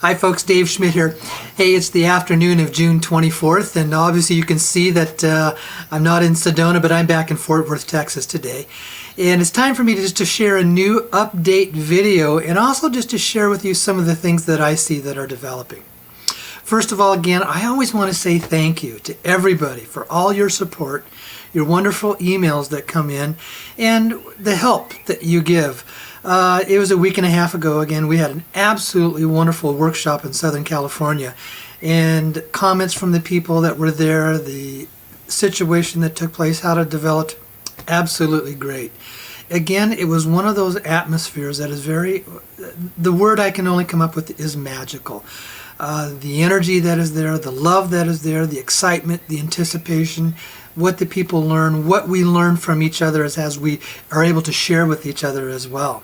Hi folks, Dave Schmidt here. Hey, it's the afternoon of June 24th, and obviously you can see that I'm not in Sedona, but I'm back in Fort Worth, Texas today. And it's time for me to share a new update video, and also just to share with you some of the things that I see that are developing. First of all, again, I always want to say thank you to everybody for all your support, your wonderful emails that come in, and the help that you give. It was a week and a half ago. Again, we had an absolutely wonderful workshop in Southern California, and comments from the people that were there, the situation that took place, how it developed, absolutely great. Again, it was one of those atmospheres that is the word I can only come up with is magical. The energy that is there, the love that is there, the excitement, the anticipation, what the people learn, what we learn from each other as we are able to share with each other as well.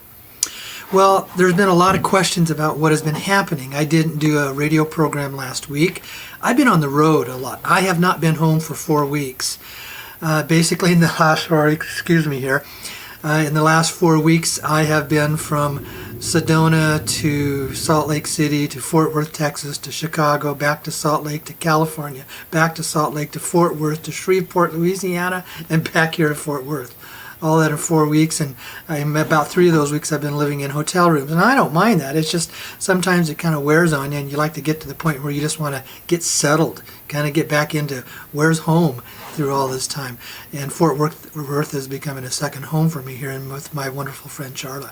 Well, there's been a lot of questions about what has been happening. I didn't do a radio program last week. I've been on the road a lot. I have not been home for 4 weeks. Basically, in the last 4 weeks, I have been from Sedona to Salt Lake City to Fort Worth, Texas, to Chicago, back to Salt Lake, to California, back to Salt Lake, to Fort Worth, to Shreveport, Louisiana, and back here to Fort Worth. All that in 4 weeks, and about 3 of those weeks I've been living in hotel rooms, and I don't mind that. It's just sometimes it kind of wears on you, and you like to get to the point where you just want to get settled, kind of get back into where's home through all this time. And Fort Worth is becoming a second home for me here, and with my wonderful friend Charla.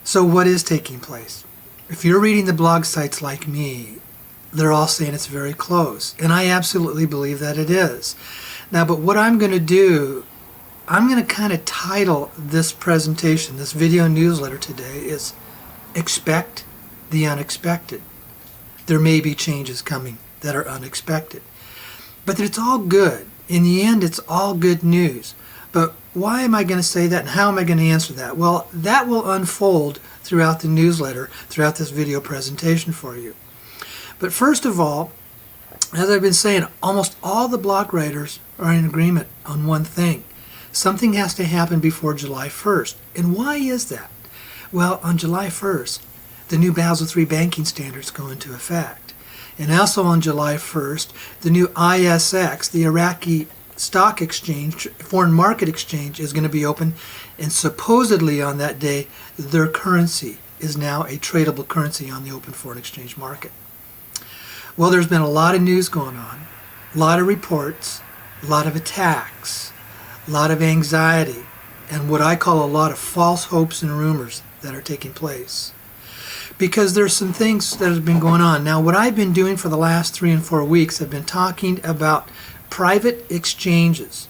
So what is taking place? If you're reading the blog sites like me, they're all saying it's very close, and I absolutely believe that it is. Now, but what I'm going to do, I'm going to kind of title this presentation, this video newsletter today, is Expect the Unexpected. There may be changes coming that are unexpected. But it's all good. In the end, it's all good news. But why am I going to say that, and how am I going to answer that? Well, that will unfold throughout the newsletter, throughout this video presentation for you. But first of all, as I've been saying, almost all the blog writers are in agreement on one thing. Something has to happen before July 1st. And why is that? Well, on July 1st, the new Basel III banking standards go into effect. And also on July 1st, the new ISX, the Iraqi Stock Exchange, Foreign Market Exchange, is going to be open. And supposedly on that day, their currency is now a tradable currency on the open foreign exchange market. Well, there's been a lot of news going on, a lot of reports, a lot of attacks, a lot of anxiety, and what I call a lot of false hopes and rumors that are taking place. Because there's some things that have been going on. Now, what I've been doing for the last 3 and 4 weeks, I've been talking about private exchanges,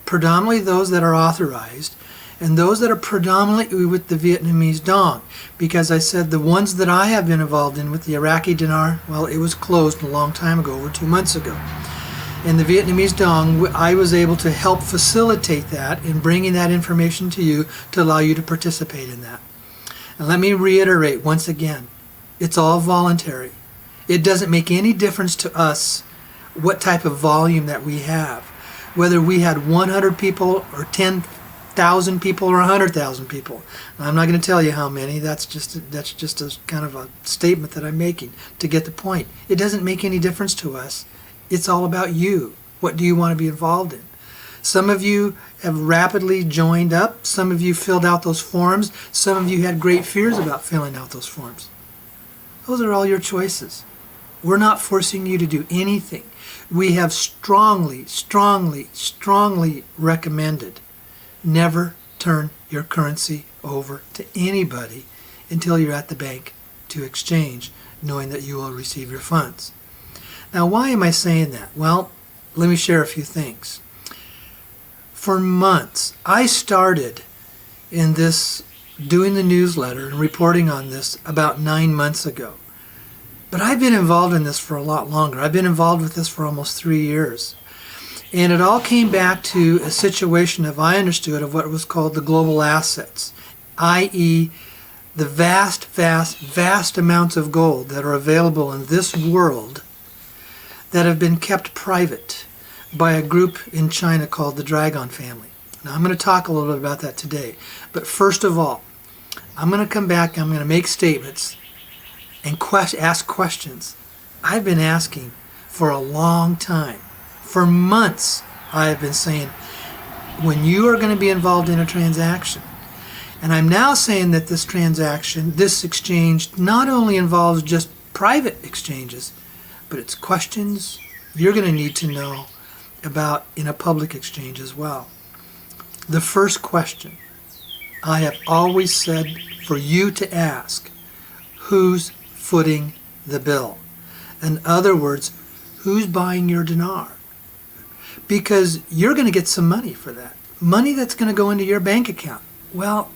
predominantly those that are authorized, and those that are predominantly with the Vietnamese dong. Because I said the ones that I have been involved in with the Iraqi dinar, well, it was closed a long time ago, over 2 months ago. And the Vietnamese dong, I was able to help facilitate that in bringing that information to you to allow you to participate in that. And let me reiterate once again, it's all voluntary. It doesn't make any difference to us what type of volume that we have. Whether we had 100 people or 10,000 people or 100,000 people. I'm not going to tell you how many. That's just a kind of a statement that I'm making to get the point. It doesn't make any difference to us. It's all about you. What do you want to be involved in? Some of you have rapidly joined up. Some of you filled out those forms. Some of you had great fears about filling out those forms. Those are all your choices. We're not forcing you to do anything. We have strongly, strongly, strongly recommended never turn your currency over to anybody until you're at the bank to exchange, knowing that you will receive your funds. Now, why am I saying that? Well, let me share a few things. For months, I started in this, doing the newsletter and reporting on this about 9 months ago. But I've been involved in this for a lot longer. I've been involved with this for almost 3 years. And it all came back to a situation, if I understood, of what was called the global assets, i.e., the vast, vast, vast amounts of gold that are available in this world that have been kept private by a group in China called the Dragon family. Now, I'm going to talk a little bit about that today. But first of all, I'm going to come back, I'm going to make statements and ask questions. I've been asking for a long time. For months, I have been saying, when you are going to be involved in a transaction, and I'm now saying that this transaction, this exchange, not only involves just private exchanges, but it's questions you're going to need to know about in a public exchange as well. The first question I have always said for you to ask, who's footing the bill? In other words, who's buying your dinar? Because you're going to get some money for that. Money that's going to go into your bank account. Well,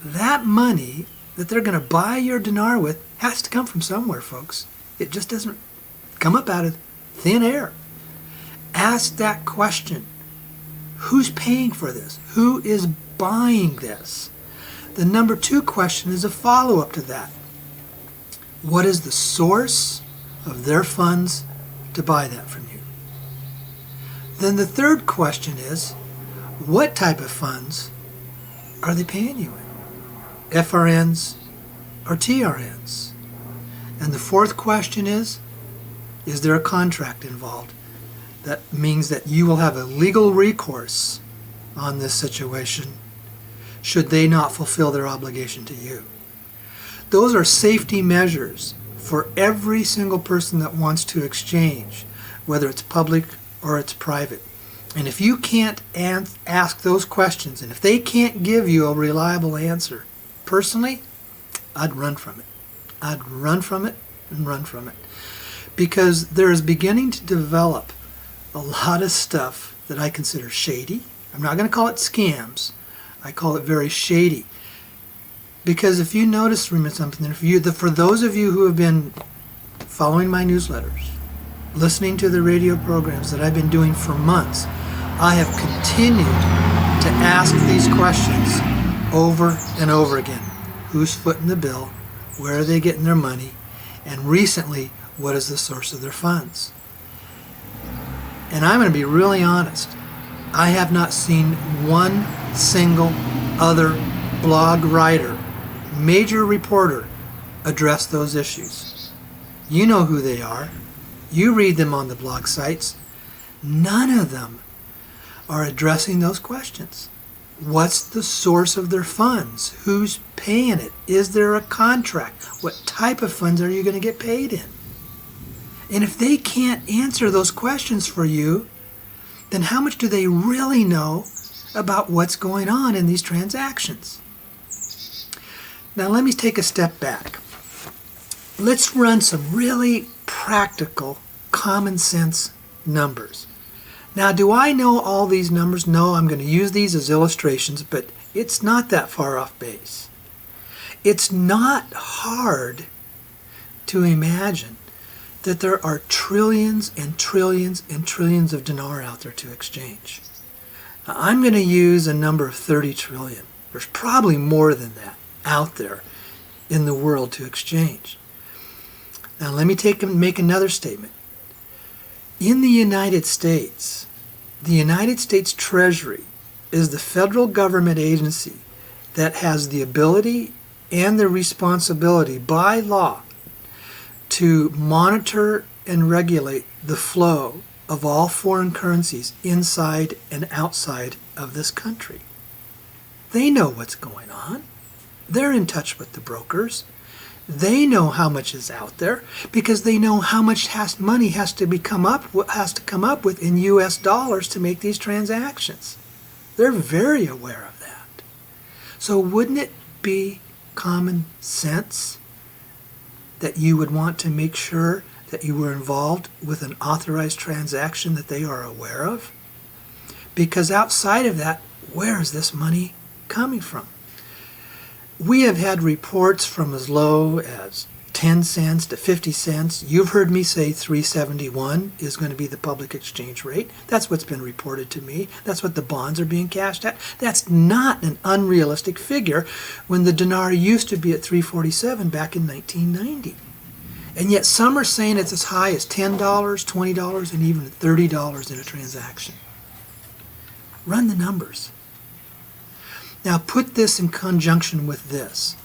that money that they're going to buy your dinar with has to come from somewhere, folks. It just doesn't come up out of thin air. Ask that question. Who's paying for this? Who is buying this? The number 2 question is a follow-up to that. What is the source of their funds to buy that from you? Then the third question is, what type of funds are they paying you in? FRNs or TRNs? And the fourth question is there a contract involved? That means that you will have a legal recourse on this situation should they not fulfill their obligation to you. Those are safety measures for every single person that wants to exchange, whether it's public or it's private. And if you can't ask those questions, and if they can't give you a reliable answer, personally, I'd run from it. I'd run from it and run from it. Because there is beginning to develop a lot of stuff that I consider shady. I'm not going to call it scams. I call it very shady. Because if you notice something, for those of you who have been following my newsletters, listening to the radio programs that I've been doing for months, I have continued to ask these questions over and over again. Who's footing the bill? Where are they getting their money? And recently, what is the source of their funds? And I'm going to be really honest. I have not seen one single other blog writer, major reporter, address those issues. You know who they are. You read them on the blog sites. None of them are addressing those questions. What's the source of their funds? Who's paying it? Is there a contract? What type of funds are you going to get paid in? And if they can't answer those questions for you, then how much do they really know about what's going on in these transactions? Now let me take a step back. Let's run some really practical, common sense numbers. Now, do I know all these numbers? No, I'm going to use these as illustrations, but it's not that far off base. It's not hard to imagine that there are trillions and trillions and trillions of dinar out there to exchange. Now, I'm going to use a number of 30 trillion. There's probably more than that out there in the world to exchange. Now, let me make another statement. In the United States Treasury is the federal government agency that has the ability and the responsibility by law to monitor and regulate the flow of all foreign currencies inside and outside of this country. They know what's going on. They're in touch with the brokers. They know how much is out there because they know how much money has to come up with in U.S. dollars to make these transactions. They're very aware of that. So wouldn't it be common sense that you would want to make sure that you were involved with an authorized transaction that they are aware of? Because outside of that, where is this money coming from? We have had reports from as low as 10 cents to 50 cents. You've heard me say 371 is going to be the public exchange rate. That's what's been reported to me. That's what the bonds are being cashed at. That's not an unrealistic figure when the dinar used to be at 347 back in 1990. And yet some are saying it's as high as $10, $20, and even $30 in a transaction. Run the numbers. Now put this in conjunction with this.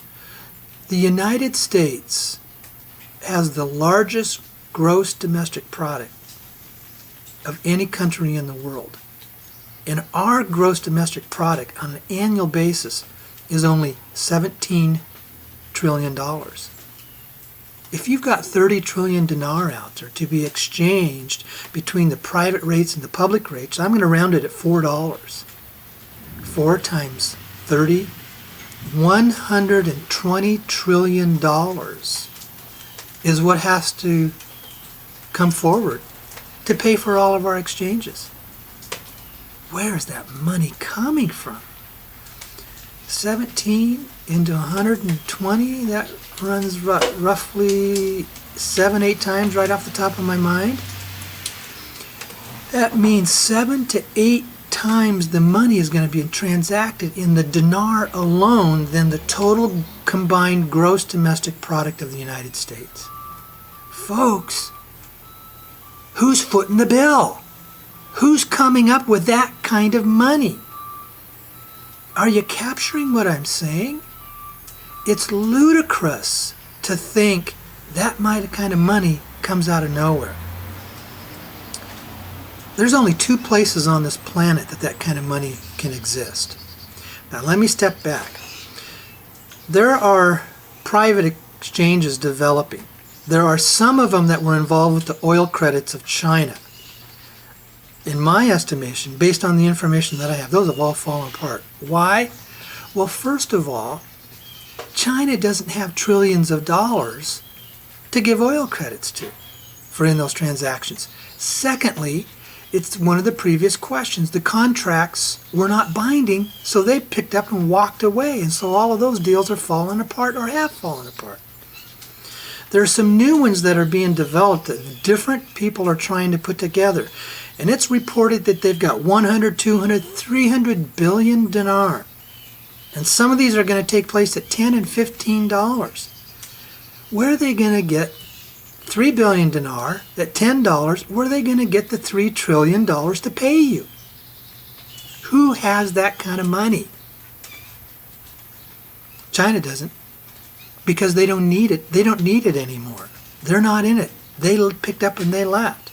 The United States has the largest gross domestic product of any country in the world. And our gross domestic product on an annual basis is only $17 trillion. If you've got 30 trillion dinar out there to be exchanged between the private rates and the public rates, I'm going to round it at $4. 4 times 30, $120 trillion is what has to come forward to pay for all of our exchanges. Where is that money coming from? 17 into 120, that runs roughly 7-8 times right off the top of my mind. That means 7 to 8 times the money is going to be transacted in the dinar alone than the total combined gross domestic product of the United States. Folks, who's footing the bill? Who's coming up with that kind of money? Are you capturing what I'm saying? It's ludicrous to think that kind of money comes out of nowhere. There's only 2 places on this planet that kind of money can exist. Now let me step back. There are private exchanges developing. There are some of them that were involved with the oil credits of China. In my estimation, based on the information that I have, those have all fallen apart. Why? Well, first of all, China doesn't have trillions of dollars to give oil credits to for in those transactions. Secondly, it's one of the previous questions. The contracts were not binding, so they picked up and walked away, and so all of those deals are falling apart or have fallen apart. There are some new ones that are being developed that different people are trying to put together, and it's reported that they've got 100, 200, 300 billion dinar, and some of these are going to take place at $10 and $15. Where are they going to get 3 billion dinar at $10? Where are they going to get the $3 trillion to pay you? Who has that kind of money? China doesn't, because they don't need it. They don't need it anymore. They're not in it. They picked up and they left.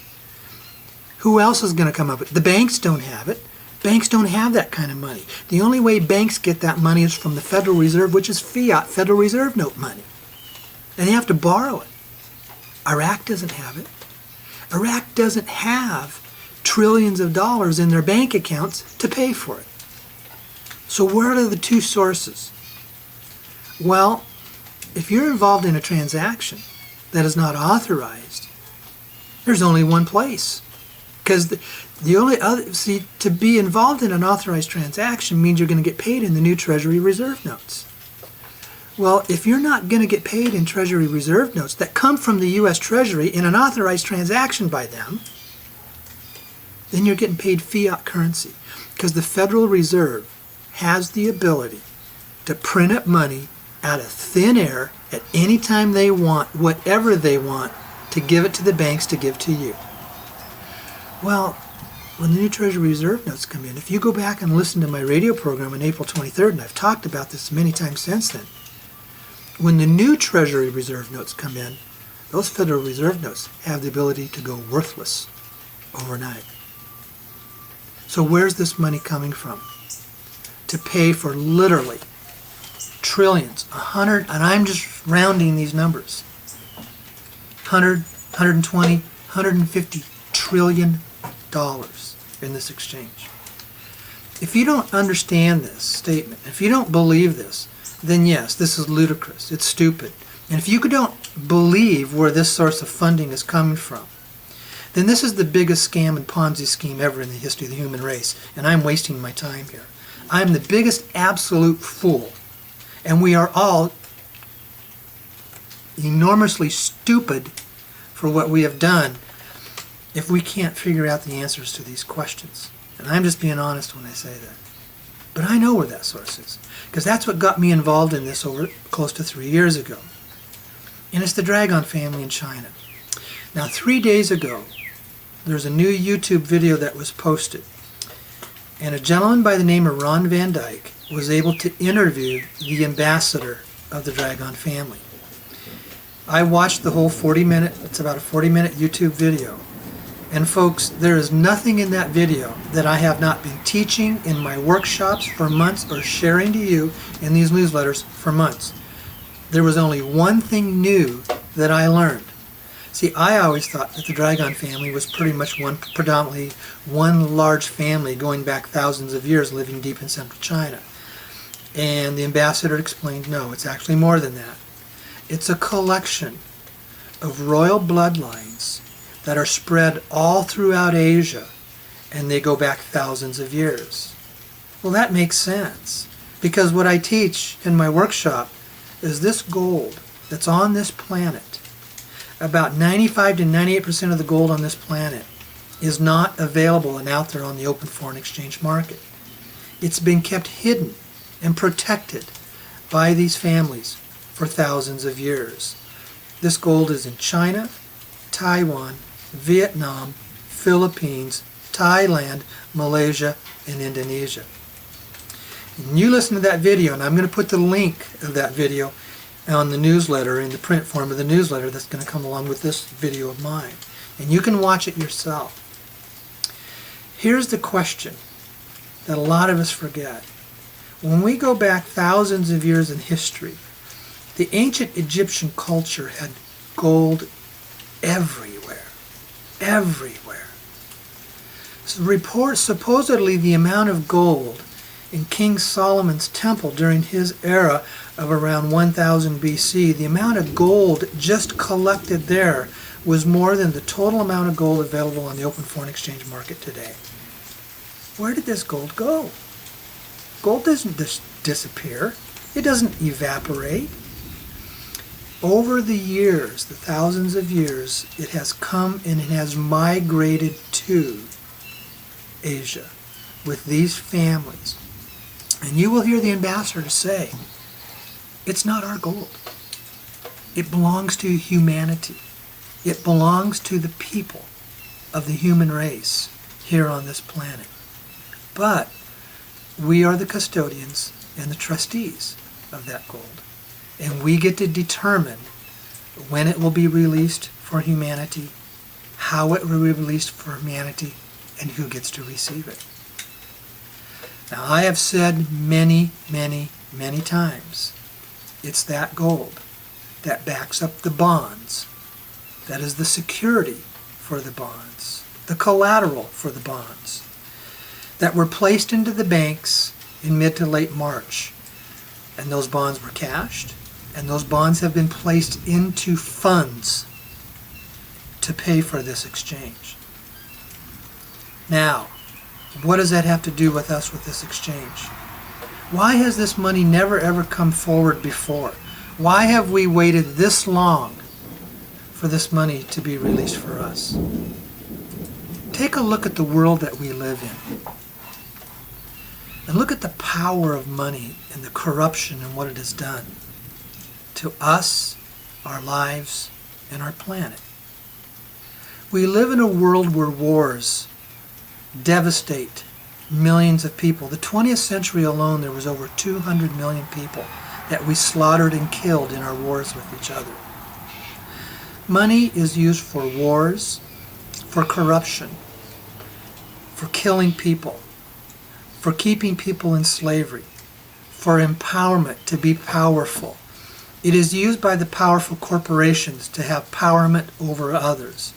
Who else is going to come up with it? The banks don't have it. Banks don't have that kind of money. The only way banks get that money is from the Federal Reserve, which is fiat, Federal Reserve note money. And they have to borrow it. Iraq doesn't have it. Iraq doesn't have trillions of dollars in their bank accounts to pay for it. So where are the 2 sources? Well, if you're involved in a transaction that is not authorized, there's only one place. Because the only other, to be involved in an authorized transaction means you're going to get paid in the new Treasury Reserve notes. Well, if you're not going to get paid in Treasury Reserve notes that come from the U.S. Treasury in an authorized transaction by them, then you're getting paid fiat currency. Because the Federal Reserve has the ability to print up money out of thin air at any time they want, whatever they want, to give it to the banks to give to you. Well, when the new Treasury Reserve notes come in, if you go back and listen to my radio program on April 23rd, and I've talked about this many times since then, when the new Treasury Reserve notes come in, those Federal Reserve notes have the ability to go worthless overnight. So where's this money coming from? To pay for literally trillions, 100, and I'm just rounding these numbers, 100, 120, 150 trillion dollars in this exchange. If you don't understand this statement, if you don't believe this, then yes, this is ludicrous. It's stupid. And if you don't believe where this source of funding is coming from, then this is the biggest scam and Ponzi scheme ever in the history of the human race, and I'm wasting my time here. I'm the biggest absolute fool, and we are all enormously stupid for what we have done if we can't figure out the answers to these questions. And I'm just being honest when I say that. But I know where that source is, because that's what got me involved in this over close to 3 years ago. And it's the Dragon family in China. Now, 3 days ago, there's a new YouTube video that was posted, and a gentleman by the name of Ron Van Dyke was able to interview the ambassador of the Dragon family. I watched the whole 40-minute, it's about a 40-minute YouTube video. And folks, there is nothing in that video that I have not been teaching in my workshops for months or sharing to you in these newsletters for months. There was only one thing new that I learned. See, I always thought that the Dragon family was pretty much predominantly one large family going back thousands of years living deep in central China. And the ambassador explained, no, it's actually more than that. It's a collection of royal bloodlines that are spread all throughout Asia, and they go back thousands of years. Well, that makes sense, because what I teach in my workshop is this gold that's on this planet. About 95 to 98% of the gold on this planet is not available and out there on the open foreign exchange market. It's been kept hidden and protected by these families for thousands of years. This gold is in China, Taiwan, Vietnam, Philippines, Thailand, Malaysia, and Indonesia. And you listen to that video, and I'm going to put the link of that video on the newsletter, in the print form of the newsletter that's going to come along with this video of mine. And you can watch it yourself. Here's the question that a lot of us forget. When we go back thousands of years in history, the ancient Egyptian culture had gold everywhere. Everywhere. So supposedly the amount of gold in King Solomon's temple during his era of around 1000 BC, the amount of gold just collected there was more than the total amount of gold available on the open foreign exchange market today. Where did this gold go? Gold doesn't disappear. It doesn't evaporate. Over the years, the thousands of years, it has come and it has migrated to Asia with these families. And you will hear the ambassador say, it's not our gold. It belongs to humanity. It belongs to the people of the human race here on this planet. But we are the custodians and the trustees of that gold. And we get to determine when it will be released for humanity, how it will be released for humanity, and who gets to receive it. Now, I have said many, many, many times, it's that gold that backs up the bonds, that is the security for the bonds, the collateral for the bonds, that were placed into the banks in mid to late March. And those bonds were cashed, and those bonds have been placed into funds to pay for this exchange. Now, what does that have to do with us with this exchange? Why has this money never ever come forward before? Why have we waited this long for this money to be released for us? Take a look at the world that we live in. And look at the power of money and the corruption and what it has done to us, our lives, and our planet. We live in a world where wars devastate millions of people. The 20th century alone, there was over 200 million people that we slaughtered and killed in our wars with each other. Money is used for wars, for corruption, for killing people, for keeping people in slavery, for empowerment, to be powerful. It is used by the powerful corporations to have empowerment over others.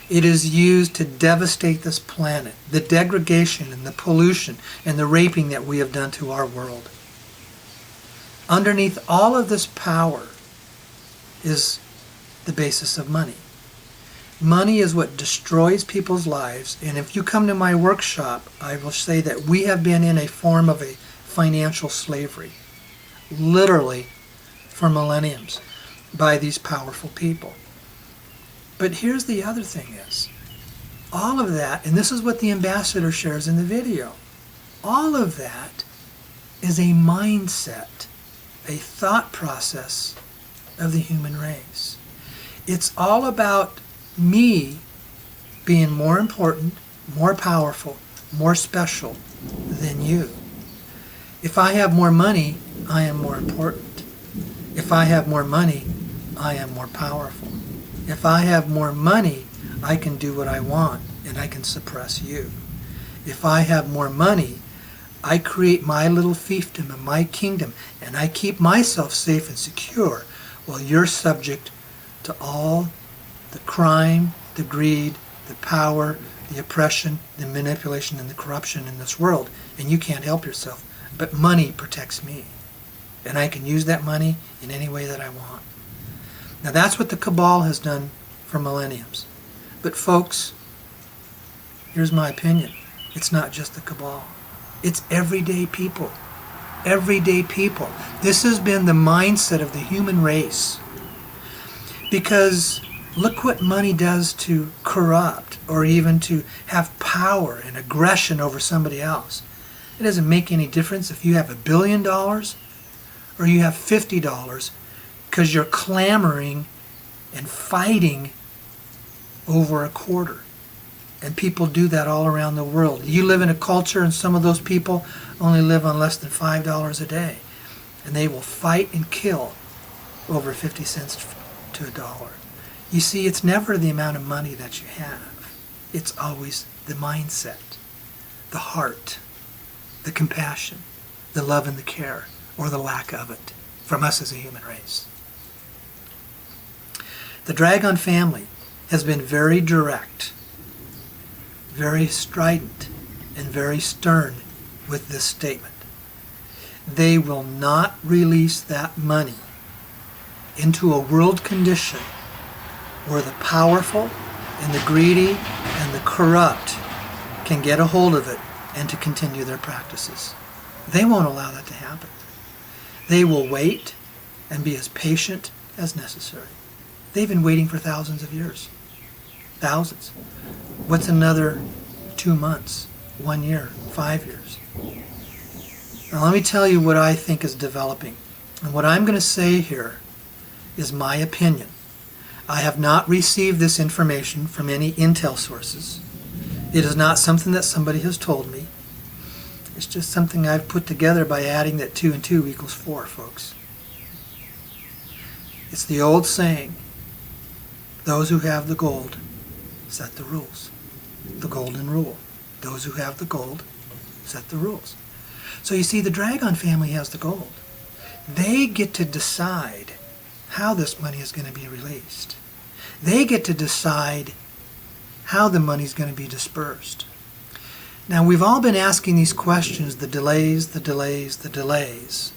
It is used to devastate this planet, the degradation and the pollution and the raping that we have done to our world. Underneath all of this power is the basis of money. Money is what destroys people's lives, and if you come to my workshop, I will say that we have been in a form of a financial slavery, literally for millenniums, by these powerful people. But here's the other thing is, all of that, and this is what the ambassador shares in the video, all of that is a mindset, a thought process of the human race. It's all about me being more important, more powerful, more special than you. If I have more money, I am more important. If I have more money, I am more powerful. If I have more money, I can do what I want and I can suppress you. If I have more money, I create my little fiefdom and my kingdom and I keep myself safe and secure while you're subject to all the crime, the greed, the power, the oppression, the manipulation, and the corruption in this world, and you can't help yourself. But money protects me, and I can use that money in any way that I want. Now that's what the cabal has done for millenniums. But folks, here's my opinion. It's not just the cabal. It's everyday people. Everyday people. This has been the mindset of the human race. Because look what money does to corrupt or even to have power and aggression over somebody else. It doesn't make any difference if you have $1 billion or you have $50 because you're clamoring and fighting over a quarter. And people do that all around the world. You live in a culture and some of those people only live on less than $5 a day. And they will fight and kill over 50 cents to $1. You see, it's never the amount of money that you have. It's always the mindset, the heart, the compassion, the love and the care, or the lack of it, from us as a human race. The Dragon family has been very direct, very strident, and very stern with this statement. They will not release that money into a world condition where the powerful and the greedy and the corrupt can get a hold of it and to continue their practices. They won't allow that to happen. They will wait and be as patient as necessary. They've been waiting for thousands of years. Thousands. What's another 2 months, 1 year, 5 years? Now let me tell you what I think is developing. And what I'm going to say here is my opinion. I have not received this information from any intel sources. It is not something that somebody has told me. It's just something I've put together by adding that 2 and 2 equals 4, folks. It's the old saying, those who have the gold set the rules. The golden rule. Those who have the gold set the rules. So you see, the Dragon family has the gold. They get to decide how this money is going to be released. They get to decide how the money is going to be dispersed. Now, we've all been asking these questions, the delays, the delays, the delays.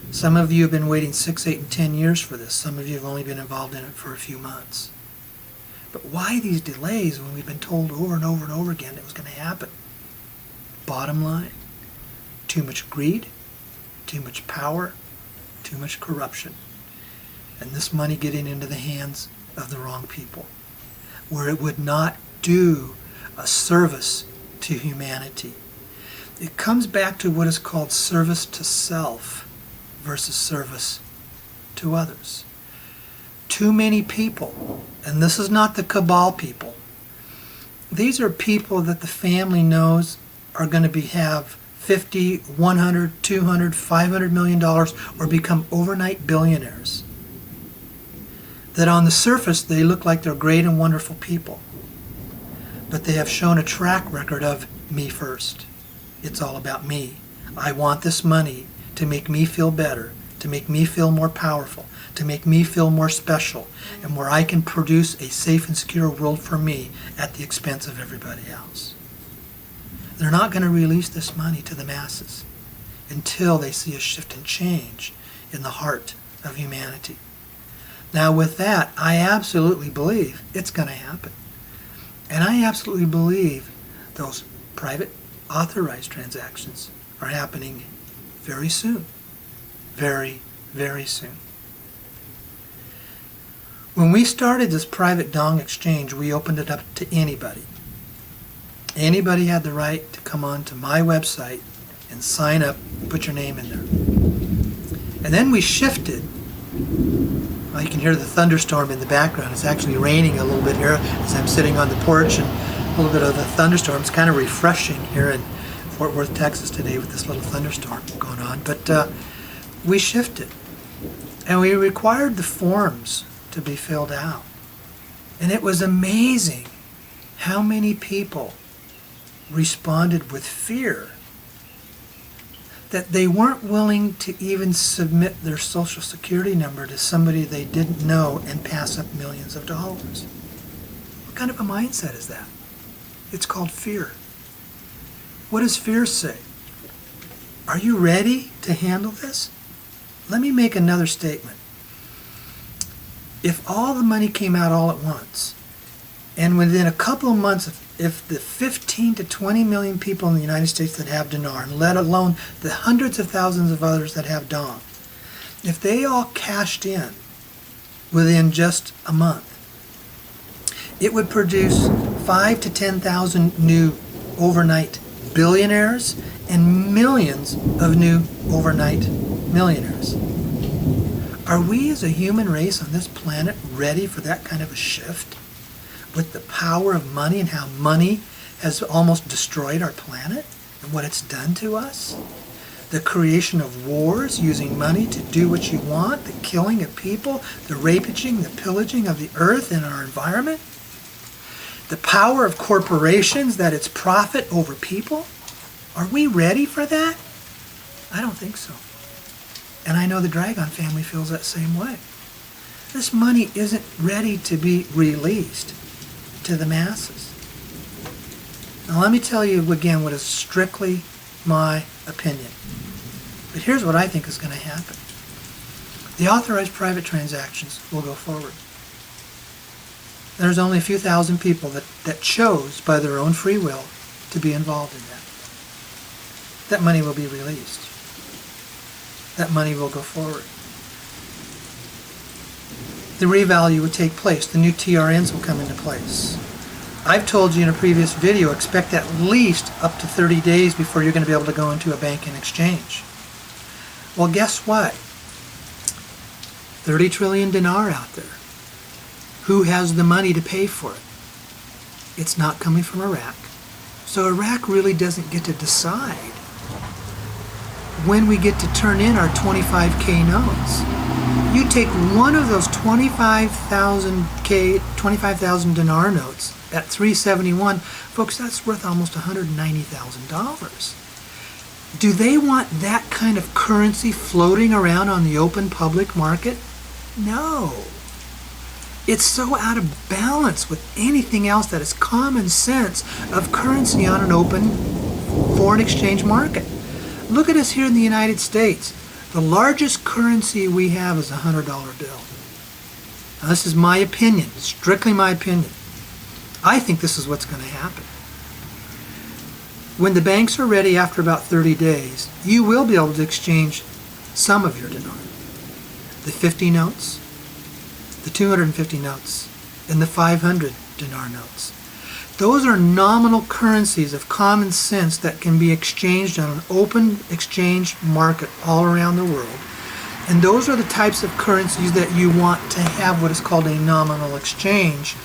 Some of you have been waiting 6, 8, and 10 years for this. Some of you have only been involved in it for a few months. But why these delays when we've been told over and over and over again it was going to happen? Bottom line, too much greed, too much power, too much corruption. And this money getting into the hands of the wrong people, where it would not do a service to humanity. It comes back to what is called service to self versus service to others. Too many people, and this is not the cabal people, these are people that the family knows are going to have 50, 100, 200, $500 million or become overnight billionaires. That on the surface they look like they're great and wonderful people, but they have shown a track record of me first. It's all about me. I want this money to make me feel better, to make me feel more powerful, to make me feel more special, and where I can produce a safe and secure world for me at the expense of everybody else. They're not going to release this money to the masses until they see a shift and change in the heart of humanity. Now with that, I absolutely believe it's going to happen. And I absolutely believe those private authorized transactions are happening very soon. Very, very soon. When we started this private Dong exchange, we opened it up to anybody. Anybody had the right to come on to my website and sign up, put your name in there. And then we shifted. Well, you can hear the thunderstorm in the background. It's actually raining a little bit here as I'm sitting on the porch, and a little bit of the thunderstorm. It's kind of refreshing here in Fort Worth, Texas today with this little thunderstorm going on. But we shifted. And we required the forms to be filled out. And it was amazing how many people responded with fear that they weren't willing to even submit their social security number to somebody they didn't know and pass up millions of dollars. What kind of a mindset is that? It's called fear. What does fear say? Are you ready to handle this? Let me make another statement. If all the money came out all at once, and within a couple of months, if the 15 to 20 million people in the United States that have dinar, let alone the hundreds of thousands of others that have dong, if they all cashed in within just a month, it would produce 5 to 10,000 new overnight billionaires and millions of new overnight millionaires. Are we as a human race on this planet ready for that kind of a shift? With the power of money and how money has almost destroyed our planet and what it's done to us? The creation of wars using money to do what you want, the killing of people, the raping, the pillaging of the earth and our environment? The power of corporations, that it's profit over people? Are we ready for that? I don't think so. And I know the Dragon family feels that same way. This money isn't ready to be released to the masses. Now let me tell you again what is strictly my opinion. But here's what I think is going to happen. The authorized private transactions will go forward. There's only a few thousand people that chose by their own free will to be involved in that. That money will be released. That money will go forward. The revalue will take place. The new TRNs will come into place. I've told you in a previous video, expect at least up to 30 days before you're going to be able to go into a bank and exchange. Well, guess what? 30 trillion dinar out there. Who has the money to pay for it? It's not coming from Iraq. So Iraq really doesn't get to decide when we get to turn in our 25K notes. You take one of those 25,000 dinar notes at 371, folks, that's worth almost $190,000. Do they want that kind of currency floating around on the open public market? No. It's so out of balance with anything else that is common sense of currency on an open foreign exchange market. Look at us here in the United States. The largest currency we have is a $100 bill. Now, this is my opinion, strictly my opinion. I think this is what's going to happen. When the banks are ready after about 30 days, you will be able to exchange some of your dinar. The 50 notes, the 250 notes, and the 500 dinar notes. Those are nominal currencies of common sense that can be exchanged on an open exchange market all around the world. And those are the types of currencies that you want to have what is called a nominal exchange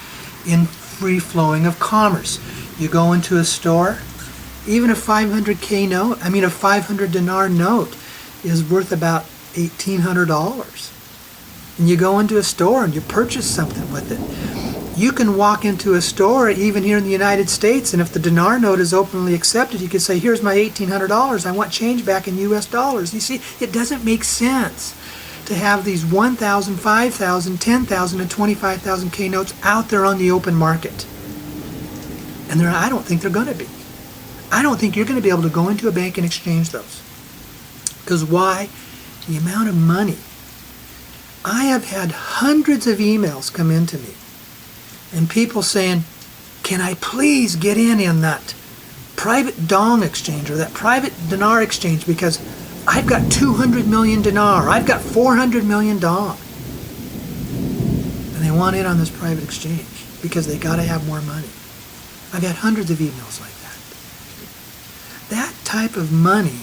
in free flowing of commerce. You go into a store, even a 500K note, a 500 dinar note is worth about $1,800. And you go into a store and you purchase something with it. You can walk into a store, even here in the United States, and if the dinar note is openly accepted, you can say, here's my $1,800, I want change back in US dollars. You see, it doesn't make sense to have these 1,000, 5,000, 10,000, and 25,000K notes out there on the open market. And I don't think they're going to be. I don't think you're going to be able to go into a bank and exchange those. Because why? The amount of money. I have had hundreds of emails come into me and people saying, can I please get in that private dong exchange or that private dinar exchange because I've got 200 million dinar, I've got 400 million dong. And they want in on this private exchange because they got to have more money. I've had hundreds of emails like that. That type of money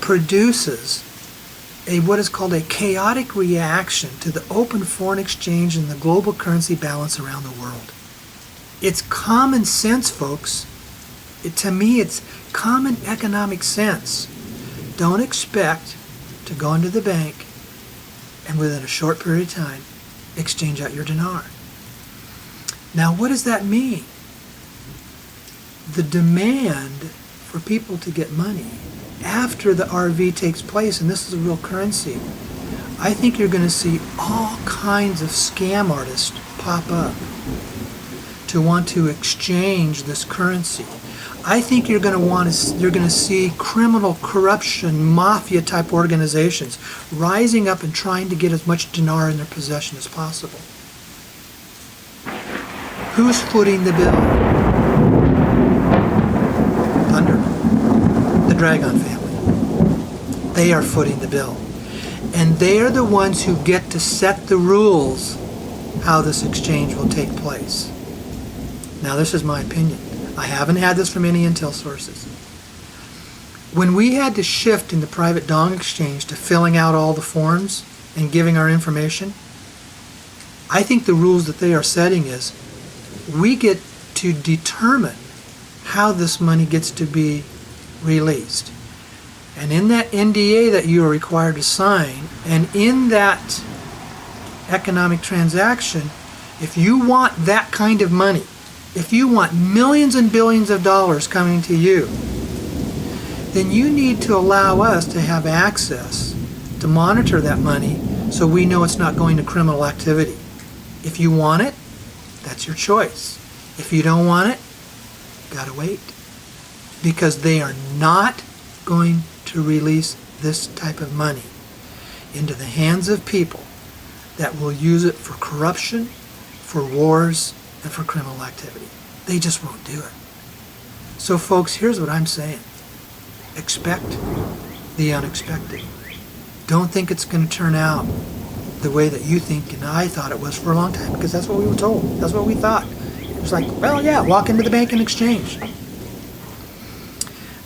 produces what is called a chaotic reaction to the open foreign exchange and the global currency balance around the world. It's common sense, folks. To me, it's common economic sense. Don't expect to go into the bank and within a short period of time exchange out your dinar. Now, what does that mean? The demand for people to get money after the RV takes place, and this is a real currency, I think you're going to see all kinds of scam artists pop up to want to exchange this currency. I think you're going to see criminal corruption, mafia type organizations rising up and trying to get as much dinar in their possession as possible. Who's footing the bill? Thunder. The Dragon family. They are footing the bill. And they are the ones who get to set the rules how this exchange will take place. Now, this is my opinion. I haven't had this from any intel sources. When we had to shift in the private dong exchange to filling out all the forms and giving our information, I think the rules that they are setting is we get to determine how this money gets to be released. And in that NDA that you are required to sign, and in that economic transaction, if you want that kind of money, if you want millions and billions of dollars coming to you, then you need to allow us to have access to monitor that money so we know it's not going to criminal activity. If you want it, that's your choice. If you don't want it, gotta wait. Because they are not going to release this type of money into the hands of people that will use it for corruption, for wars, and for criminal activity. They just won't do it. So folks, here's what I'm saying. Expect the unexpected. Don't think it's going to turn out the way that you think and I thought it was for a long time, because that's what we were told. That's what we thought. It was like, well, yeah, walk into the bank and exchange.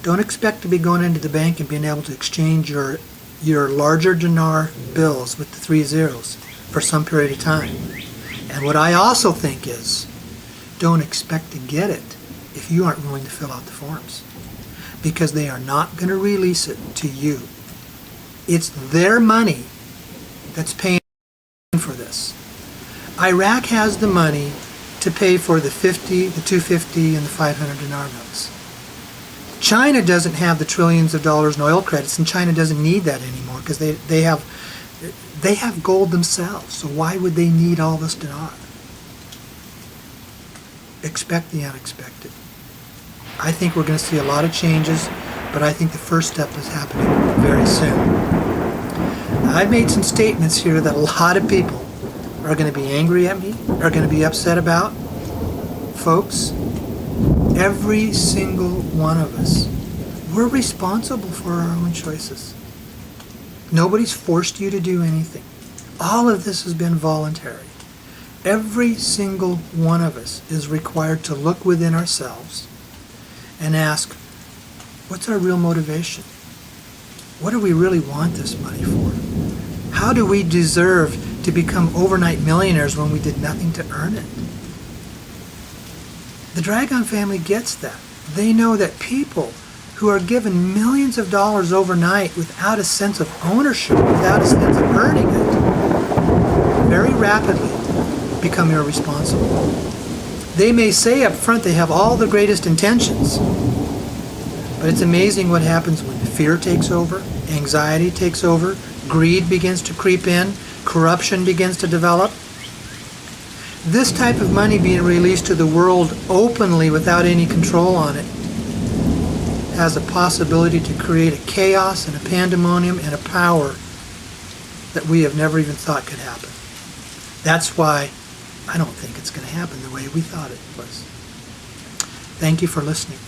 Don't expect to be going into the bank and being able to exchange your larger dinar bills with the 3 zeros for some period of time. And what I also think is, don't expect to get it if you aren't willing to fill out the forms, because they are not going to release it to you. It's their money that's paying for this. Iraq has the money to pay for the 50, the 250, and the 500 dinar notes. China doesn't have the trillions of dollars in oil credits, and China doesn't need that anymore because they have gold themselves. So why would they need all this dinar? Expect the unexpected. I think we're going to see a lot of changes, but I think the first step is happening very soon. I've made some statements here that a lot of people are going to be angry at me, are going to be upset about. Folks, every single one of us, we're responsible for our own choices. Nobody's forced you to do anything. All of this has been voluntary. Every single one of us is required to look within ourselves and ask, what's our real motivation? What do we really want this money for? How do we deserve to become overnight millionaires when we did nothing to earn it? The Dragon family gets that. They know that people who are given millions of dollars overnight without a sense of ownership, without a sense of earning it, very rapidly become irresponsible. They may say up front they have all the greatest intentions, but it's amazing what happens when fear takes over, anxiety takes over, greed begins to creep in, corruption begins to develop. This type of money being released to the world openly without any control on it has a possibility to create a chaos and a pandemonium and a power that we have never even thought could happen. That's why I don't think it's going to happen the way we thought it was. Thank you for listening.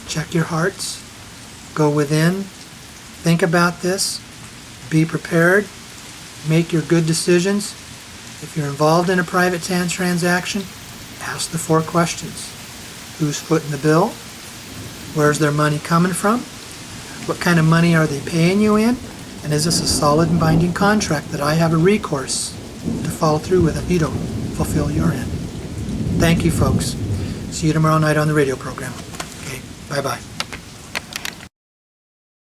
Check your hearts. Go within. Think about this. Be prepared. Make your good decisions. If you're involved in a private transaction, ask the 4 questions. Who's footing the bill? Where's their money coming from? What kind of money are they paying you in? And is this a solid and binding contract that I have a recourse to follow through with if you don't fulfill your end? Thank you, folks. See you tomorrow night on the radio program. Okay, bye-bye.